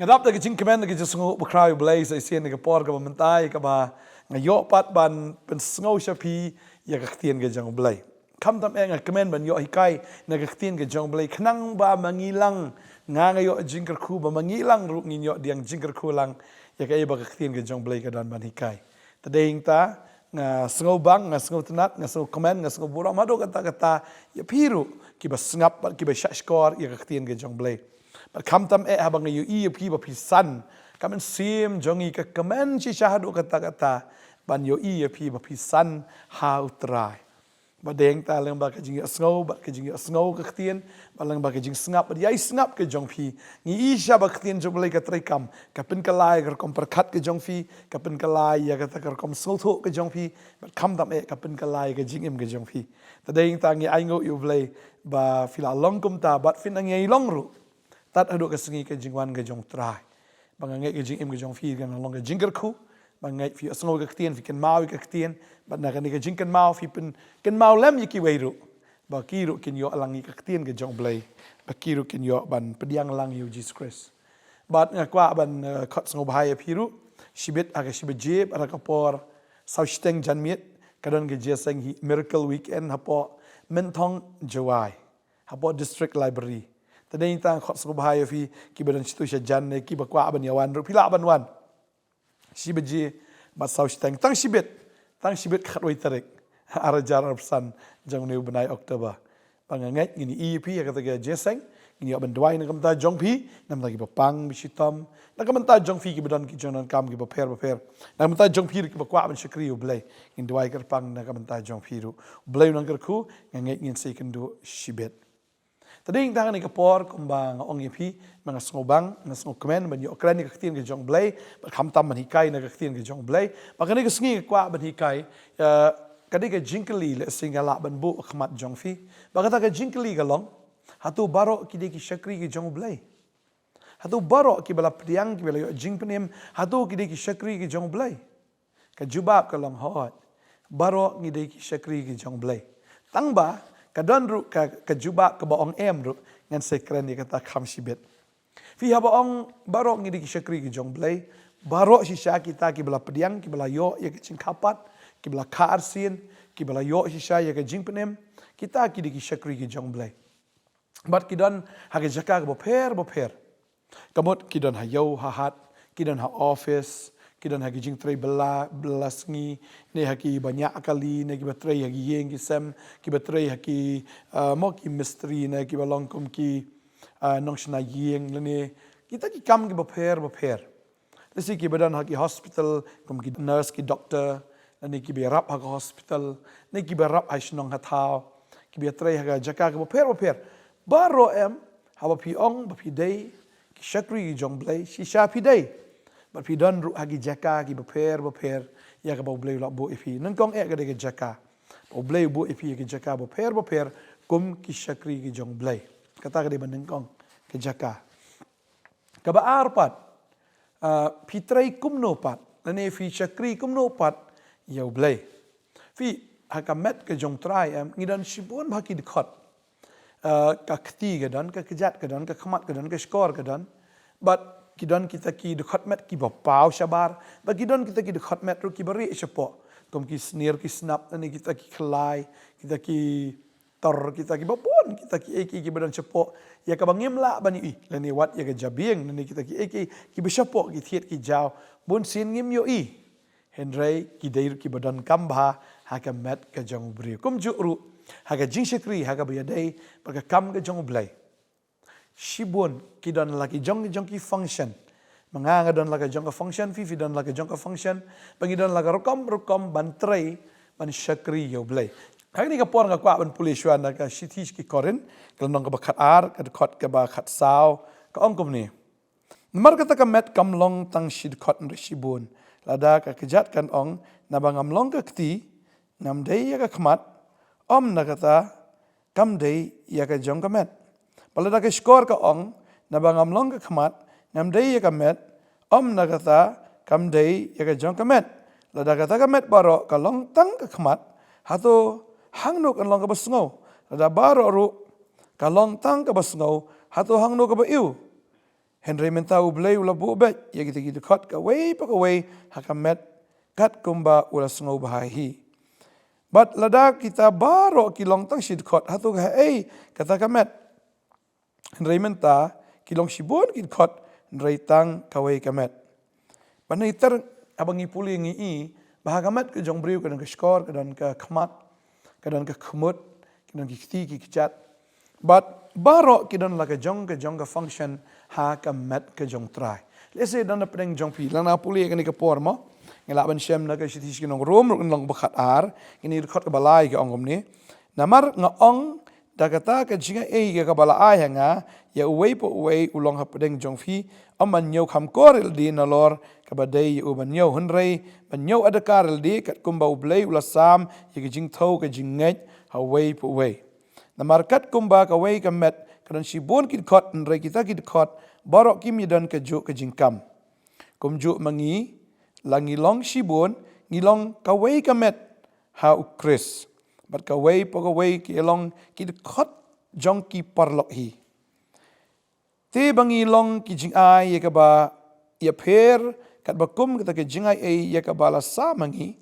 Ngadap da kijing kemen da kijing sungu bukrau Blei sa isian da por ka mentai ka ba ngayo pat ban pen sungu shapi ya ka ktien ke jong Blei. Kam tam nga kemen ban yo hikai na ka ktien ke jong Blei khnang ba mangilang nga ngayo jingker khu ba mangilang ru nginyo diang jingker khu lang ya ka iba ka ktien ke jong Blei ka dan ban hikai. Tadeng ta nga sungu bang nga sungu tenat nga sungu kemen nga sungu buram hado kata ya piru ki ba sngap ki ba shashkor ya ka ktien ke jong Blei. But kam tam habang yu pi ba pisan kamen sim jongi ka kamen si syahadu kata ban yu pi ba pisan ha utrai ba deng ta lang ba ka jing asngau ba ka jing asngau ka ktien ba lang ba ka jing sngap ba yai sngap ka jong pi ngi isha ba ktien jong Blei ka trai kam ka pen ka lai ka kom perkat ka jong pi ka pen ka lai ya ka ta ka kom sngau tho ka jong pi ba kam tam ka pen ka lai ka jing im ka jong pi ta deng ta ngi ai ngo yu Blei ba fila long kum ta bat fin ngi long ru tat adu ka sengi ka jingwan ka jong trai bangangai ka jing im ka jong fi kan long ka jingker khu bangai fi asngo ka ktien fi kan mau ka ktien bat na ka ni ka jing kan mau fi pen kan mau lem yiki weiru ba kiru kin yo alangi ka ktien ka jong Blei ba kiru kin yo ban pediang lang yu Jesus Christ bat ngakwa ban khot sngo bahaya piru shibit aga shibit jeb ara ka por sau steng janmiet kadon ka jeseng hi miracle weekend hapo mentong jawai hapo district library tadeng tang khot sngo bahaya fi ki badan situ syajan ne ki bakwa ban yawan ru pila ban wan shibeji bat sau steng tang shibit khat wai tarik ara jar arsan jang neu benai oktober pangangai ini EP ya kata jeseng ini ban dwai na kamta jong pi nam lagi bapang bisitam na kamta jong fi ki badan ki jonan kam ki baper na kamta jong pi ki bakwa ban shakri U Blei in dwai kerpang na kamta jong pi ru Blei nang kerku ngai ngin sei kendo shibit tading tangan ni kapor kumbang ong yepi mga ngobang nga kemen ban yo kran ni ktien ke jong Blei ba kham tam ban hikai na ktien ke jong Blei ba kan ni sngi kwa ban hikai kadi ke jinkli le singala ban bu khmat jong fi ba kata ke jinkli galong hatu baroh ki de ki shakri ke jong Blei hatu baroh ki bala priang ki bala yo jingpenem hatu ki de ki shakri ke jong Blei ka jubab kalong hot baroh ni de ki shakri ke jong Blei tangba kadon ru ka juba ka baong ru ngan sekren ni kata kham shibet fi ha baong baroh ngi di shakri ki jong Blei baroh shisha kita ki bala pediang ki bala yo ya ka cingkapat ki bala kharsin ki bala yo shisha ya ka jingpenem kita ki di shakri ki jong Blei bat ki don ha ka jaka ka boper kamot ki don ha yo ha hat ki don ha office kidan hagi jing tray belasngi ne hagi banyak kali ne ki batray hagi yeng ki sem ki batray hagi mo ki mystery ne ki balongkum ki nongshna yeng ne kita ki kam ki baper lesi ki badan hagi hospital kum ki nurse ki doctor ne ki berap hagi hospital ne ki berap ai Shillong Hato ki batray hagi jaka ki baper baro em haba pi ong ba pi day ki shakri ki jong Blei shisha pi day but pi don ru hagi jaka ki baper ya ka Blei la bo ifi nang kong ga de jaka Blei bo ifi ki jaka baper kum ki shakri ki jong Blei kata ka de ban nang kong ki jaka ka ba arpat pi trai kum no pat ne fi shakri kum no pat ya Blei fi hakamet ke jong trai em ngidan shibun bhaki dikhot ka khti ga dan ka kejat ga dan ka khmat ga dan ka skor ga dan but kidon kita ki dekat met ki bapau syabar bagi don kita ki dekat met ru ki beri sepo kom ki snir ki snap ni kita ki kelai kita ki tor kita ki babon kita ki badan sepo ya ka bangim la bani i lani wat ya ka jabing ni kita ki besepo ki thiet ki jaw bun sin ngim yo i hendrai ki dair ki badan kamba ha ka met ka jong bri kom ju ru ha ka jing shakri ha ka bayadai ka kam ka jong Blei shibun kidon laki jong ki function manganga don laka jong ka function fi don laka jong ka function bagi don laka rokom bantrai ban shakri U Blei hang ni ka por nga kwa ban puliswan ka shitish ki korin kalong ka bakhat ar ka khot ka ba khat saw ka ongkom ni mar ka ta met kam long tang shid khot shibun lada ka kejat kan ong na bangam long ka kti nam dei ya ka khmat na kata kam dei ya ka jong ka met palada ka skor ka ong na bangam long ka khmat nam dei ya ka met na kata kam dei ya ka jong ka met lada kata ka met baro ka long tang ka khmat hato hang no kan long ka basngo lada baro ru ka long tang ka basngo hato hang no ka ba iu Henry menta U Blei ula bu bet ya kita kat ka wei pa ka wei hakamet kat kumba ula sngau bahahi. But lada kita baroh kilong tang shid kot hatu ka kata kamet. Henry menta kilong shibun kid kot Henry tang ka wei kamet. Bana iter abang ipuli ngi bahagamet ke jong briu kadang ke skor kadang ke khmat kadang ke khumut kadang ke kti ki kichat. But baroh kidan la ke jong ke function ha kamet ke jong try. Let's say dan pedeng jong pi lang na puli ke ni ke por mo. Ngelak ban shem na ke sitis ke nong rom long bakhat ar ini khot ke balai ke ongom ni. Namar ngaong dakata ke jinga ke balai hanga ya uwei po uwei ulong ha pedeng jong pi aman nyau kham koril di nalor kabadai u ban nyau hunrei ban nyau adakaril di kat kumba U Blei ulasam ye ke jing thau ke jing nget ha wei po uwei. Namar kat kumba ka wei kamet kadan shibun kid khot nrei kita kid khot barok kim yidan ke juk ke jingkam. Kumjuk mangi langilong shibun ngilong ka wei kamet ha ukris. Bat ka wei po ka wei ki elong kid khot jong ki parlok hi. Te bangilong ki jing ai ye ka ba ya pher kat bakum kita ke jing ai ye ka bala sa mangi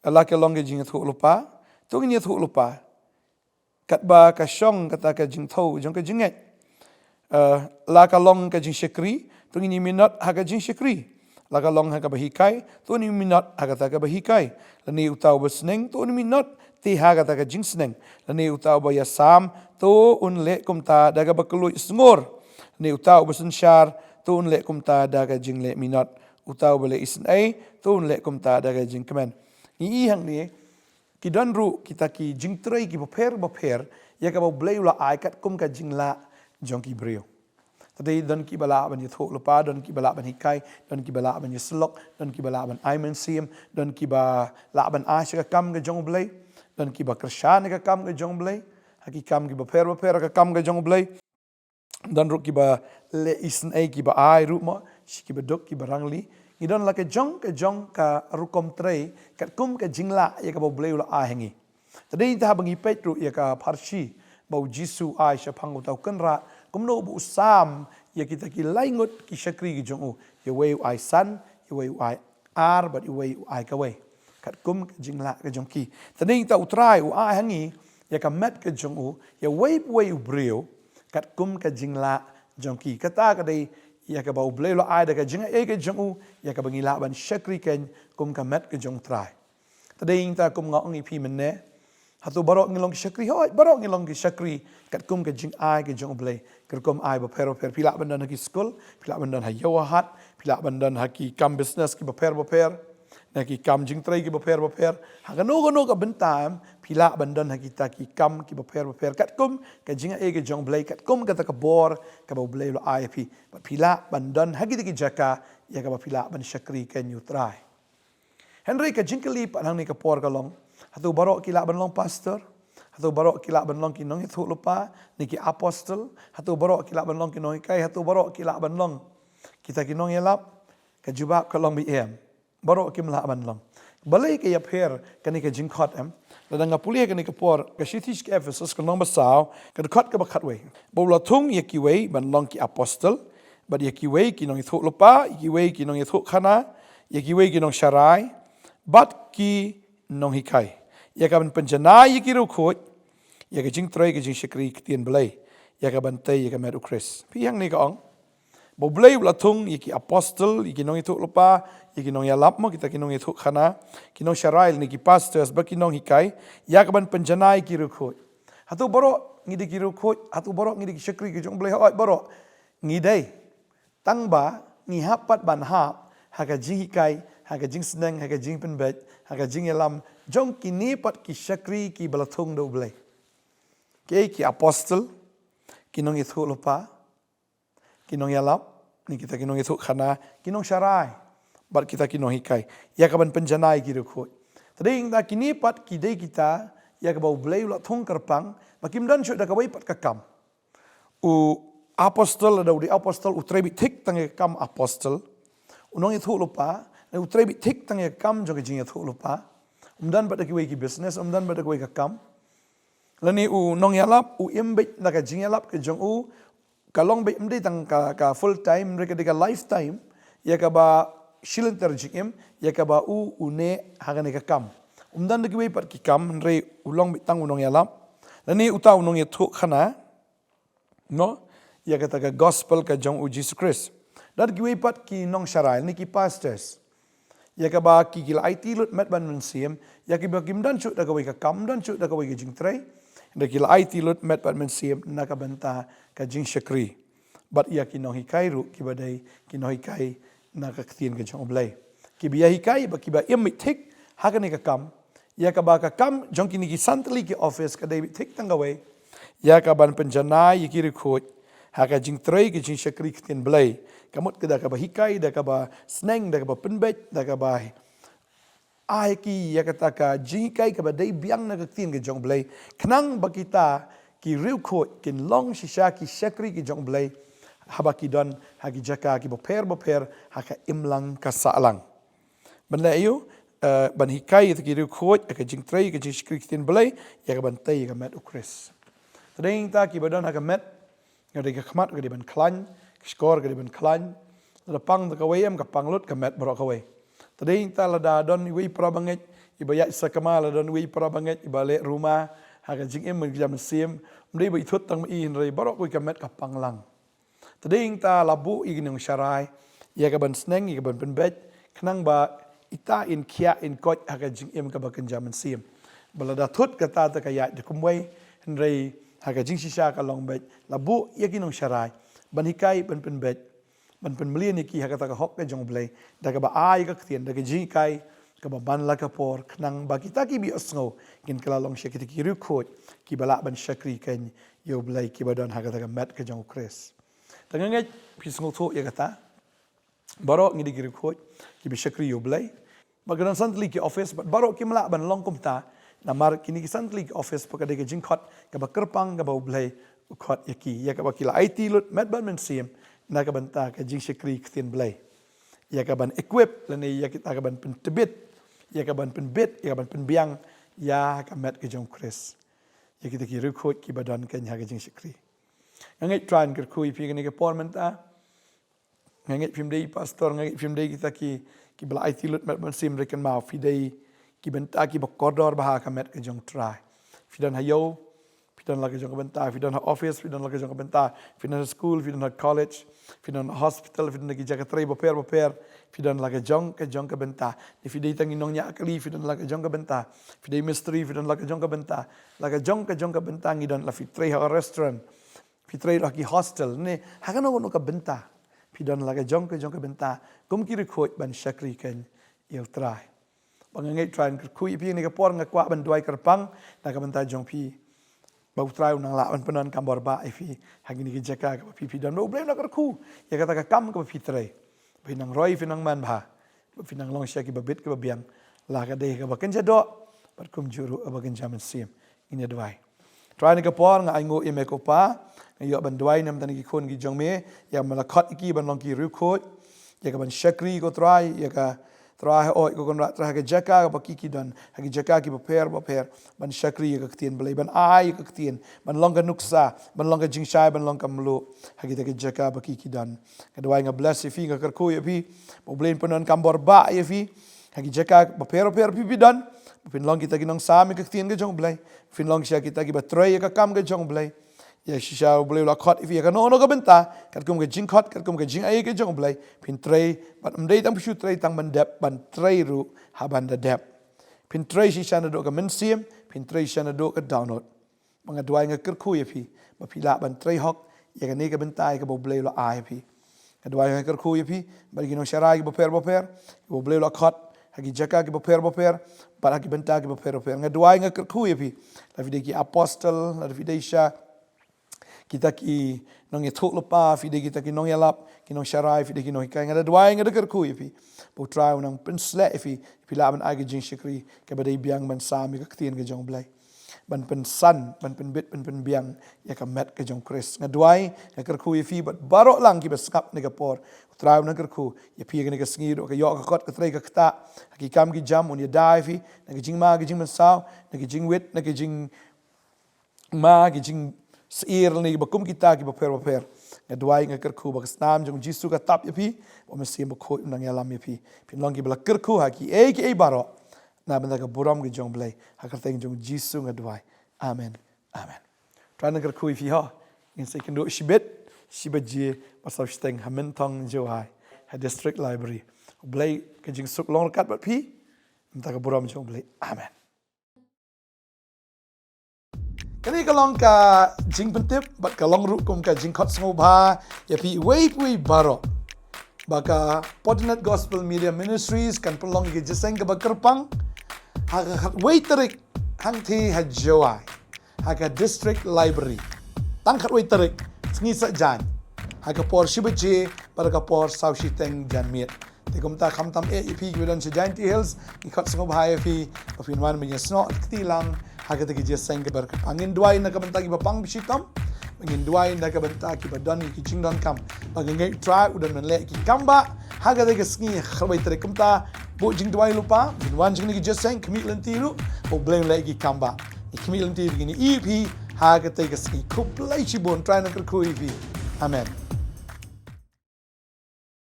ala ke long ke jing thu lupa tu ni thu lupa kat ba ka shong kata ka jing thau jong ka jinget la ka long ka jing shakri tu ni minot ha ka jing shakri la ka long ha ka bahikai tu ni minot ha ka bahikai la ni utau besneng tu ni minot ti ha ka jing sneng la ni utau ba ya sam tu un le kum ta daga bakulu sngur ni utau besen syar tu un le kum ta daga jing le minot utau bele isen ai tu un le kum ta daga jing kemen ni hang ni kidan ru kita ki jing trai ki bapher ya ka U Blei ula ai kat kum ka jing la jong ki brio tadi dan ki bala ban yitho lupa dan ki bala ban hikai dan ki bala ban yislok dan ki bala ban aimen sim dan ki ba la ban ash ka kam ka jong U Blei dan ki ba krishan ka kam ka jong U Blei haki kam ki bapher ka kam ka jong U Blei dan ru ki ba le isen ai ki ba ai ru mo shi ki ba dok ki barangli idon la ke jong ka rukom trei kat kum ke jingla ya ka U Blei ula a hengi tadi ta bangi petru ya ka parshi bau jisu ai sha phangu tau kanra kumno bu sam ya kita ki laingut ki shakri ki jong u ya wei ai san ya wei ai ar but ya wei ai ka wei kat kum ke jingla ke jong ki tadi ta utrai u a hengi ya ka met ke jong u ya wei U Blei kat kum ke jingla jong ki kata ka dei ya ka U Blei lo ai da ka jinga ke jong u ya ka bangila ban shakri ken kum ka met ke jong trai tadai ta kum ngong i pi menne hatu barok ngilong shakri hoi barok ngilong ki shakri kat kum ke jing ai ke jong U Blei ker kum ai ba per pila bandan ki school pila bandan ha yawahat pila bandan ha ki kam business ki ba per na ki kam jing trai ki ba per ha gano ka bentam pila bandan ha kita ki kam ki ba per kat kum ke jing ai ke jong U Blei kat kum kata ka bor ka ba U Blei lo ai pi ba pila bandan ha ki jaka ya ka ba pila ban shakri ken you try Henry ka jingkeli panang ni ka por ka long hatu barok kila ban long pastor hatu barok kila ban long ki nong thu lupa ni ki apostle hatu barok kila ban long ki nong kai hatu barok kila ban long kita ki nong yelap ka jubab ka long bi barok ki mla ban long balai ke ya pher ka ni ka jingkhot ladang pulia ka ni ka por ka shitish ke Ephesus ka nong basaw ka khot ka ba khat we bo la thung ye ki we ban long ki apostle ba ye ki we ki nong thu lupa ki we ki nong thu khana ye ki we ki nong sharai bat ki nong hikai ya ka ban penjana ye ki ru khot ya ka jing trai ka jing shakri ki tien blai ya ka ban tai ya ka mer ukris pi hang ni ka ong bo blai la thung ye ki apostle ye ki nong thu lupa ye ki nong ya lap mo kita ki nong thu khana ki nong sharai ni ki pastors ba ki nong hikai ya ka ban penjana ye ki ru khot hatu boro ngidi ki ru khot hatu boro ngidi ki shakri ki jong blai oi boro ngidai tang ba ngi hapat ban hap ha ka jing hikai haga jing seneng haga jing penbet haga jing elam jong kini pat ki shakri ki balathung do blai ki apostle ki nong ithu lupa ki nong yalap ni kita ki nong ithu khana ki nong sharai bar kita ki nong hikai ya ka ban penjanai ki rukhoi tading da kini pat ki dei kita ya ka bau blai la thung karpang makim dan shu da ka wai pat ka kam u apostle da di apostle u trebi thik tang kam apostle unong ithu lupa u trebi thik tang kam jong jing ithu lupa dan pada ki wei ki business dan pada ki wei ka kam lani u nong yalap u imbit na ka jing yalap ke jong u kalong ba mdi tang ka full time mereka deka lifetime ya ka ba Shillong terjikim ya ka ba une hagane ka kam dan deki wei pat ki kam re ulong bi tang unong yalam lani uta unong ya thu khana no ya kata ka gospel ka jong u Jesus Christ dan ki wei pat ki nong sharai ni ki pastors ya ka ba ki gil IT lut met ban men siem ya ki ba kim dan chu da ka wei ka kam dan chu da ka wei ka jing trei da gil IT lut met ban men siem na ka banta ka jing shakri bat ya ki no hikai ru ki ba dai ki no hikai na ka ktien ka jong blai ki bi ya hikai ba ki ba im mit thik ha ka ni ka kam ya ka ba ka kam jong ki ni ki santli ki office ka dai thik tang away ya ka ban penjana yi ki rekhot ha ka jing trei ki jing shakri ktien blai kamut ka da ka ba hikai da ka ba sneng da ka ba penbet da ka ba ai ki ya kata ka jing kai ka ba dai biang na ka ktien ka jong blai knang ba kita ki rekhot kin long shisha ki shakri ki jong blai haba ki don hagi jaka ki boper haka imlang ka salang benda ayu ban hikai ki rekhot ka jing trei ka jing shakri ktien blai ya ka ban tai ka met ukris tadeng ta ki badon haka met ngadi ka khmat ngadi ban klan skor ngadi ban klan la pang ka wayam ka panglut ka met bro ka way tadeng ta la da don wi prabanget ibaya sakama la don wi prabanget ibale rumah haka jing em jam sim mdei bai thut tang in rei baro ko ka met ka panglang tadeng ta labu ignong sharai ya ka ban sneng ya ka ban penbet khnang ba ita in kia in kot haka jing em ka ba kan jam sim balada thut ka ta ka ya de kumwai rei haka jing shisha ka long bet labu yakinong sharai ban hikai ban penbet ban penmlian ki haka ta ka hok ka jong blai da ka ba ai ka ktien da ka jing kai ka ba ban la ka por knang ba kita ki bi osngo kin kala long shakiti ki rukhot ki bala ban shakri kan U Blei ki ba don haka ta ka met ka jong kris tanganget pisngol tho ya kata baro ngidi ki rukhot ki bi shakri U Blei bagadan santli ki office baro ki mala ban long kumta namar kini kisantli office pakade ke jingkhot ka ba kerpang ka ba ublai ukhot yaki ya ka ba kila IT lut met ban men sim na ka banta ka jing shakri ktien blai ya ka ban equip lani ya kita ka ban pen tebit ya ka ban pen bit ya ka ban pen biang ya ka met ke jong kris ya kita ki rukhot ki badan kan ha ka jing shakri ngai tran ker kui pi ni ke pormenta ngai phim dei pastor ngai phim dei kita ki bla IT lut met ban sim reken mau fi dei ki benta ki bokodor baha ka met ke jong try fidan hayo fidan la ke jong benta fidan ha office fidan la ke jong benta fidan school fidan ha college fidan hospital fidan ki jaga tray boper fidan la ke jong ke benta ni fidei tangi nong nya kali fidan la ke jong ke benta fidei mystery fidan la ke jong ke benta la ke jong ke benta ngi dan la fitray ha restaurant fitray la ki hostel ne ha ka no ka benta fidan la ke jong ke benta kum ki rekhot ban shakri kan il try bangangai tran kui pi ni ka por nga kwa ban duai kerpang na ka banta jong pi bau trai unang la ban penan kambor ba ai fi hagi ni ki jaka ka pi dan no blame na ku ya kata ka kam ka pi trai pinang roi pinang man ba pinang long shaki ba bit ka biang la ka de ka ba kan jado par kum juru ba kan jaman sim ini duai trai ni ka por nga ai ngo i me ko pa yo ban duai nam tan ki khon ki jong me ya mala khat ki ban long ki ru khot ya ka ban shakri ko trai ya ka trai oi ko kon tra ka jaka ka ki dan ha ki jaka ki boper ban shakri ka ktien blai ban ai ka ktien ban long ka nuksa ban long ka jingshai ban long ka mlu ha ki jaka ba ki dan ka dwai nga bless fi ka kar ko ye fi bo blain panan kambor ba ye fi ha ki jaka boper pi dan pin long kita ki nong sami ka ktien ka jong blai fin long sha kita ki ba trei ka kam ka jong blai ya shisha blai la khot if ya ka no ka benta kat kum ka jing khot kat kum ka jing ai ka jong blai pin trei bat mdei tam shu trei tang ban dep ban trei ru ha ban da dep pin trei shisha na do ka men sim pin trei shisha na do ka download manga duai nga ker khu ye phi ba phi la ban trei hok ya ka ne ka benta ka bo blai la ai phi ka duai nga ker khu ye phi ba gi no sharai ki bo per bo blai la khot ha ki jaka ki bo per ba ha ki benta ki bo per nga duai nga ker khu ye phi la vi de ki apostle la vi de sha kita ki nong ye thuk lopa fi de kita ki nong yalap ki nong sharai fi de ki nong kai ngada dwai ngada ker ku fi po trai unang pen sle fi la ban age jing shikri ke ba de biang ban sami ka ktien ke jong blai ban pen san ban pen bit pen biang ya ka met ke jong kris ngadwai ka ker ku fi bat baro lang ki ba skap ne ka por trai unang ker ku ye pi ke ne ka sngi do ka yo ka kot ka trei ka kta ki kam ki jam un ye dai fi na ki jing ma ki jing man sao na ki jing wit na ki jing ma ki jing seir ni bakum kita ki boper ngadwai ngakerku bagas nam jong Jisu ka tap yapi bo mesti mo khoi nang yalam yapi pinlong ki bala kerku ha ki e baro na benda ka buram ki jong Blei hakarteng jong Jisu ngadwai amen amen try ngakerku ifi ha in second do shibaji pasal steng hamentong johai ha district library Blei ka jing suk long kat bat pi mta ka buram jong Blei amen. Kani kalong ka jing pentip bat kalong ru kum ka jing khot sngo ba ya pi wei baro baka PotterNet Gospel Media Ministries kan pelong ki jeseng ka bakerpang ha wei terik hang thi ha joai ha ka district library tang khat wei terik sngi sa jan ha ka por shibaje par ka por sau shiteng jan miet te kum ta kham tam e pi ki don chajan ti hills ki khot sngo ba ya pi pafin wan me sno ti lang haga tagi jeseng ke berkat angin duai nak benta ki bapang bisitam angin duai nak benta ki badon ki jingdon kam bagai try udan men le ki kamba haga tagi sngi khawai tere kumta bo jing duai lupa bin wan jing ki jeseng kmi lentiru bo blame le ki kamba kmi lentiru gini ep haga tagi sngi kuplai chibon try nak ku ep amen.